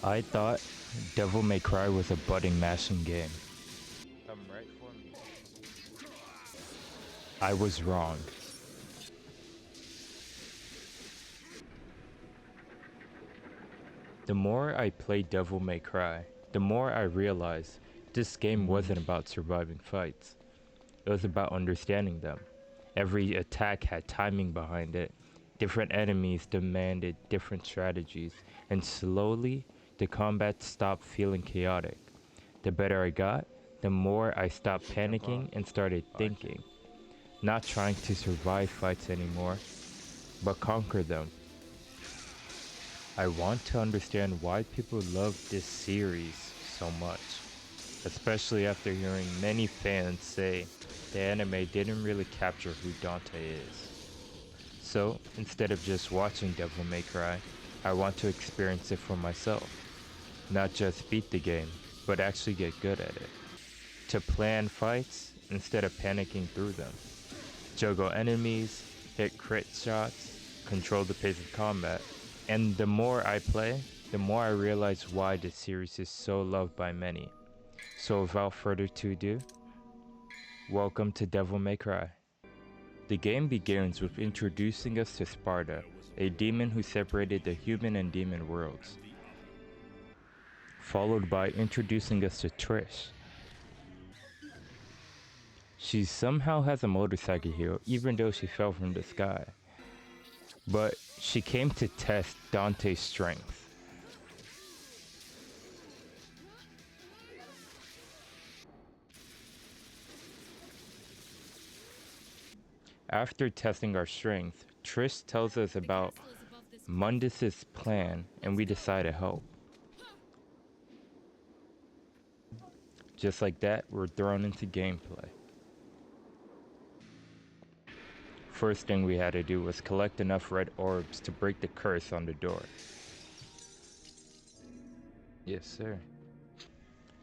I thought Devil May Cry was a button mashing game. Come right for me. I was wrong. The more I played Devil May Cry, the more I realized this game wasn't about surviving fights. It was about understanding them. Every attack had timing behind it. Different enemies demanded different strategies, and slowly the combat stopped feeling chaotic. The better I got, the more I stopped panicking and started thinking, not trying to survive fights anymore, but conquer them. I want to understand why people love this series so much, especially after hearing many fans say the anime didn't really capture who Dante is. So, instead of just watching Devil May Cry, I want to experience it for myself. Not just beat the game, but actually get good at it. To plan fights instead of panicking through them. Juggle enemies, hit crit shots, control the pace of combat. And the more I play, the more I realize why this series is so loved by many. So without further ado, welcome to Devil May Cry. The game begins with introducing us to Sparda, a demon who separated the human and demon worlds, followed by introducing us to Trish. She somehow has a motorcycle heel even though she fell from the sky, but she came to test Dante's strength. After testing our strength, Trish tells us about Mundus's plan and we decide to help. Just like that, we're thrown into gameplay. First thing we had to do was collect enough red orbs to break the curse on the door. Yes, sir.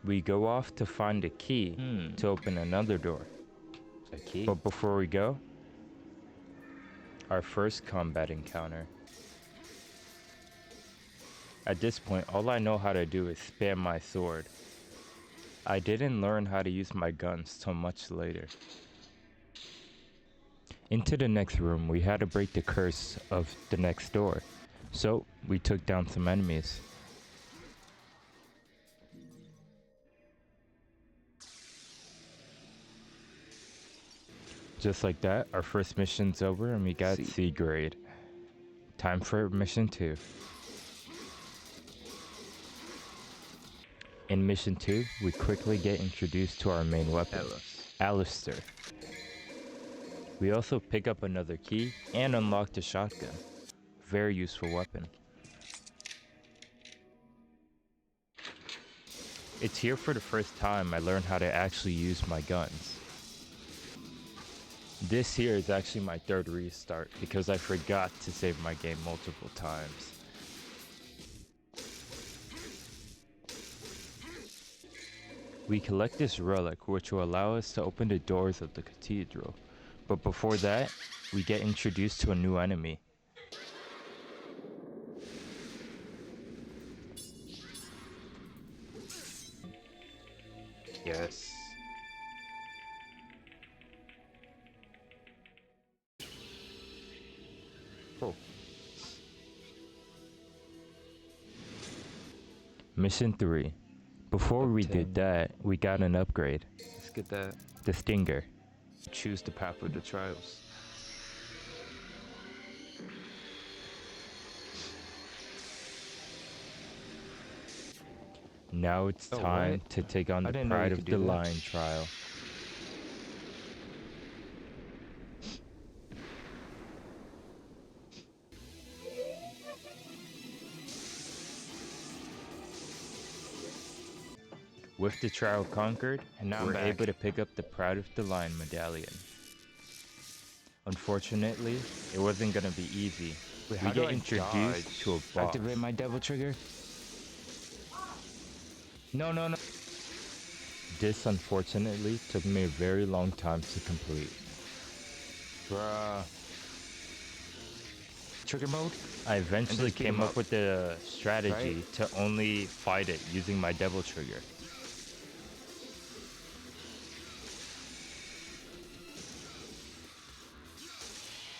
We go off to find a key to open another door. A key? But before we go, our first combat encounter. At this point, all I know how to do is spam my sword. I didn't learn how to use my guns till much later. Into the next room, we had to break the curse of the next door. So, we took down some enemies. Just like that, our first mission's over and we got C grade. Time for mission 2. In mission 2, we quickly get introduced to our main weapon, Alistair. We also pick up another key and unlock the shotgun. Very useful weapon. It's here for the first time I learned how to actually use my guns. This here is actually my third restart because I forgot to save my game multiple times. We collect this relic which will allow us to open the doors of the cathedral. But before that, we get introduced to a new enemy. Yes. Oh. Mission 3. Before we did that, we got an upgrade. Let's get that. The Stinger. Choose the path of the trials. Now it's time to take on the Pride of the Lion trial. With the trial conquered, we're able to pick up the Pride of the Lion medallion. Unfortunately, it wasn't gonna be easy. We get introduced to a boss. Activate my devil trigger. No. This unfortunately took me a very long time to complete. Bruh. trigger mode. I eventually just beat came him up up, with the strategy right? to only fight it using my devil trigger.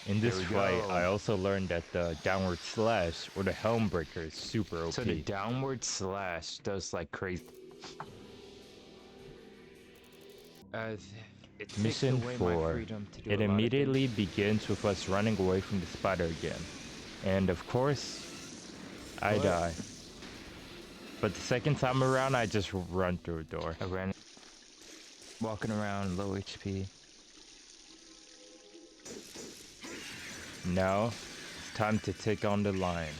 In There this we fight, go. I also learned that the downward slash or the helm breaker is super OP. So the downward slash does like crazy. It takes Mission away 4. my freedom to do It a lot of immediately things. begins with us running away from the spider again. And of course, I What? die. But the second time around, I just run through a door. I ran, walking around low HP. Now, it's time to take on the lion.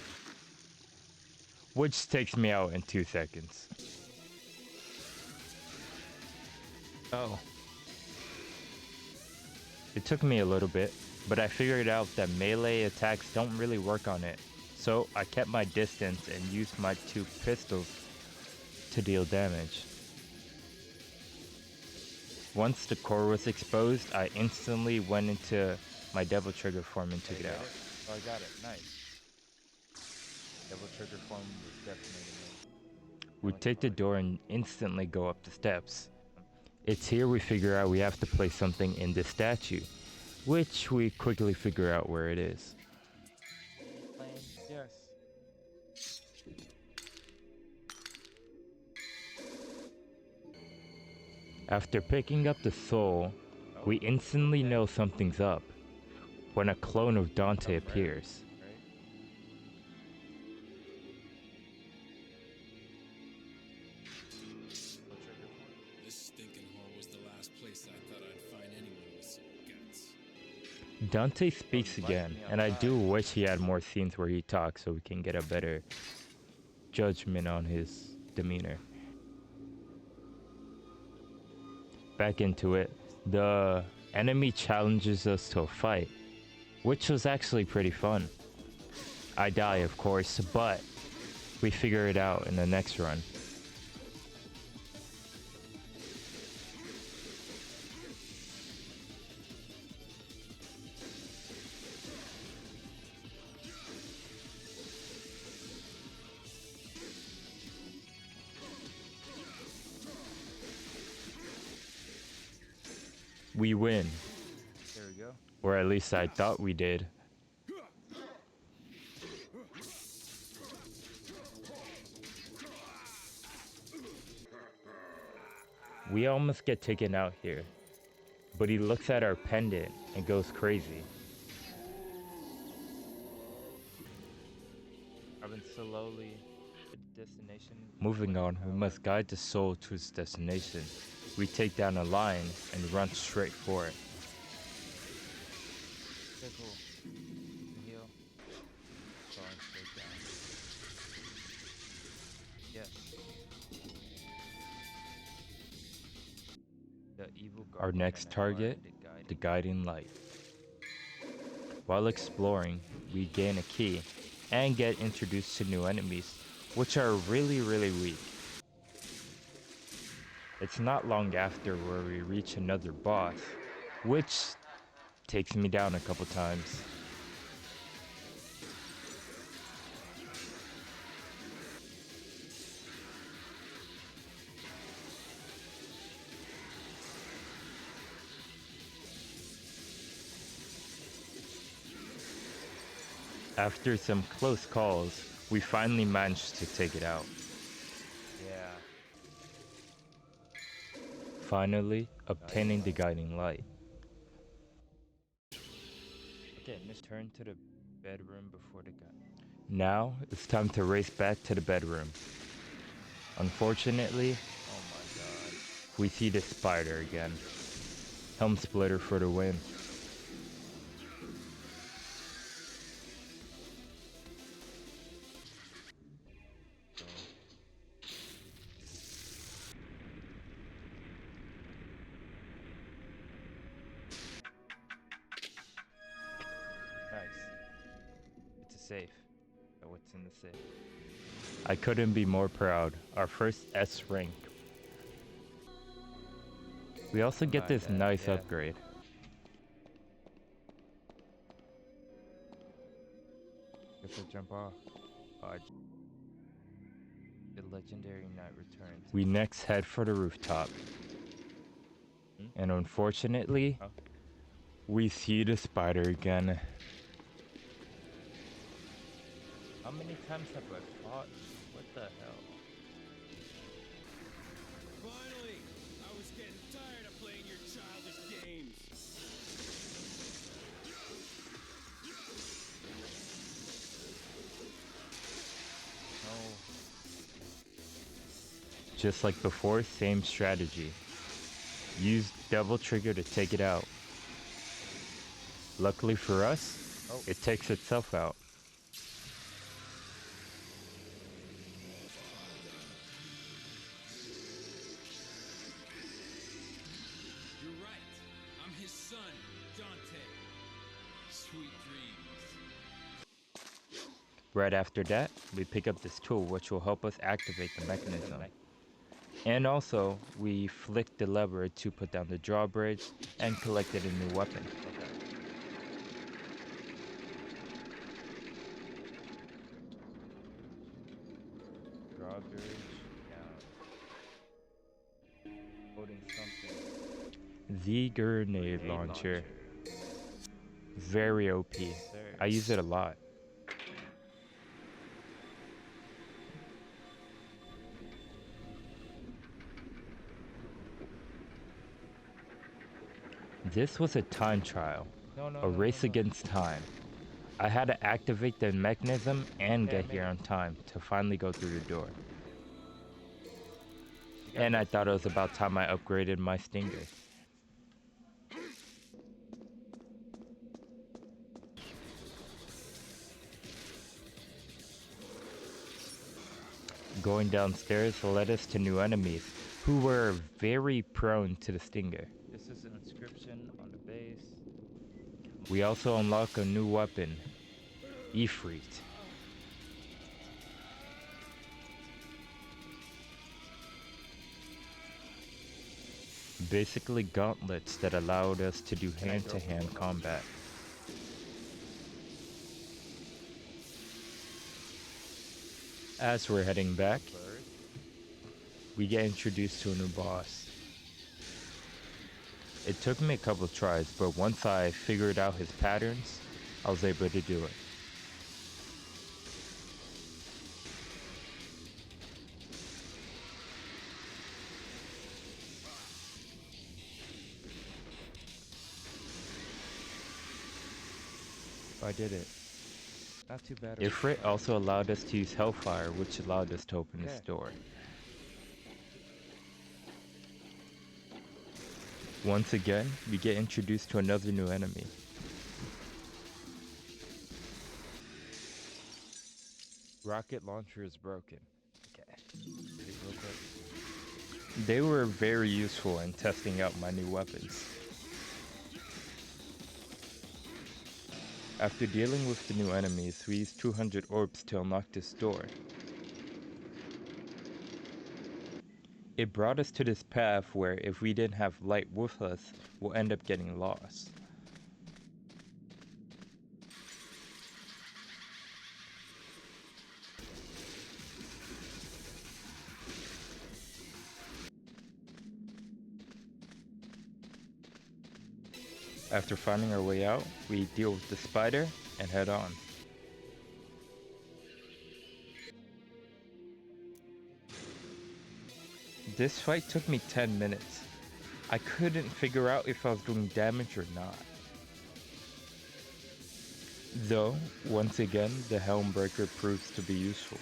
Which takes me out in 2 seconds. Oh, It took me a little bit, but I figured out that melee attacks don't really work on it. So I kept my distance and used my 2 pistols to deal damage. Once the core was exposed, I instantly went into my devil trigger form and took it out. Oh, I got it. Nice. Double trigger form was definitely We take the door and instantly go up the steps. It's here we figure out we have to place something in the statue, which we quickly figure out where it is. Yes. After picking up the soul, we instantly know something's up when a clone of Dante appears. This stinking whore was the last place I thought I'd find anyone with some guts. Dante speaks again, and I do wish he had more scenes where he talks so we can get a better judgment on his demeanor. Back into it, the enemy challenges us to a fight, which was actually pretty fun. I die, of course, but we figure it out in the next run. We win, There we go. or at least I thought we did. We almost get taken out here, but he looks at our pendant and goes crazy. I've been slowly to the destination. Moving on, we must guide the soul to its destination. We take down a lion and run straight for it. Okay, cool. Heal. Going straight down. Yes. The evil Our guardian next and target, find the guiding light. While exploring, we gain a key and get introduced to new enemies, which are really weak. It's not long after where we reach another boss, which takes me down a couple times. After some close calls, we finally managed to take it out. Yeah. Finally, obtaining the guiding light. Okay, let's turn to the bedroom before the guy. Now, it's time to race back to the bedroom. Unfortunately, Oh my god. we see the spider again. Helm splitter for the win. Nice. It's a safe. What's in the safe? I couldn't be more proud. Our first S rank. We also get Combine this that, nice yeah. upgrade. Guess I jump off. The legendary knight returns. We next head for the rooftop. And unfortunately, Oh. we see the spider again. How many times have I fought? What the hell? Finally! I was getting tired of playing your childish games. No. Just like before, same strategy. Use double trigger to take it out. Luckily for us, it takes itself out. You're right. I'm his son, Dante. Sweet dreams. Right after that, we pick up this tool which will help us activate the mechanism. And also, we flick the lever to put down the drawbridge and collected a new weapon. Drawbridge down. Holding something. The grenade launcher. Very OP. I use it a lot. This was a time trial, a race against time. I had to activate the mechanism and get here on time to finally go through the door. And I thought it was about time I upgraded my Stinger. Going downstairs led us to new enemies who were very prone to the Stinger. This is an inscription on the base. We also unlock a new weapon, Ifrit. Basically gauntlets that allowed us to do hand-to-hand combat. As we're heading back, we get introduced to a new boss. It took me a couple of tries, but once I figured out his patterns, I was able to do it. I did it. Not too bad. Ifrit also allowed us to use Hellfire, which allowed us to open this door. Once again, we get introduced to another new enemy. Rocket launcher is broken. Okay. Real quick. They were very useful in testing out my new weapons. After dealing with the new enemies, we used 200 orbs to unlock this door. It brought us to this path where if we didn't have light with us, we'll end up getting lost. After finding our way out, we deal with the spider and head on. This fight took me 10 minutes. I couldn't figure out if I was doing damage or not. Though, once again, the Helmbreaker proves to be useful.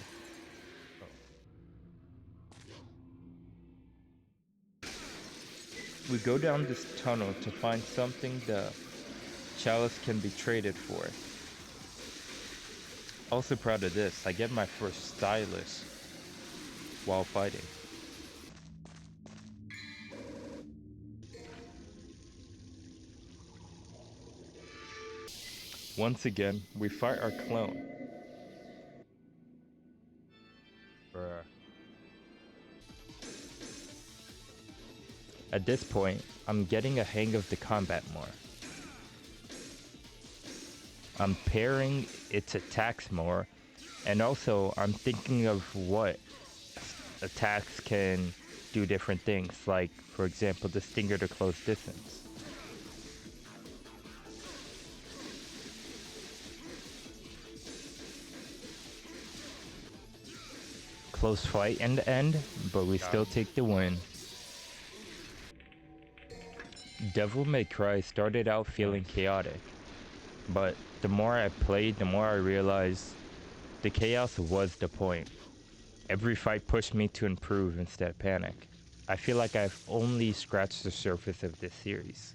We go down this tunnel to find something the chalice can be traded for. Also proud of this, I get my first stylus while fighting. Once again, we fight our clone. Bruh. At this point, I'm getting a hang of the combat more. I'm pairing its attacks more, and also I'm thinking of what attacks can do different things, like for example the Stinger to close distance. Close fight in the end, but we still take the win. Devil May Cry started out feeling chaotic, but the more I played, the more I realized the chaos was the point. Every fight pushed me to improve instead of panic. I feel like I've only scratched the surface of this series.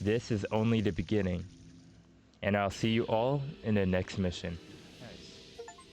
This is only the beginning, and I'll see you all in the next mission.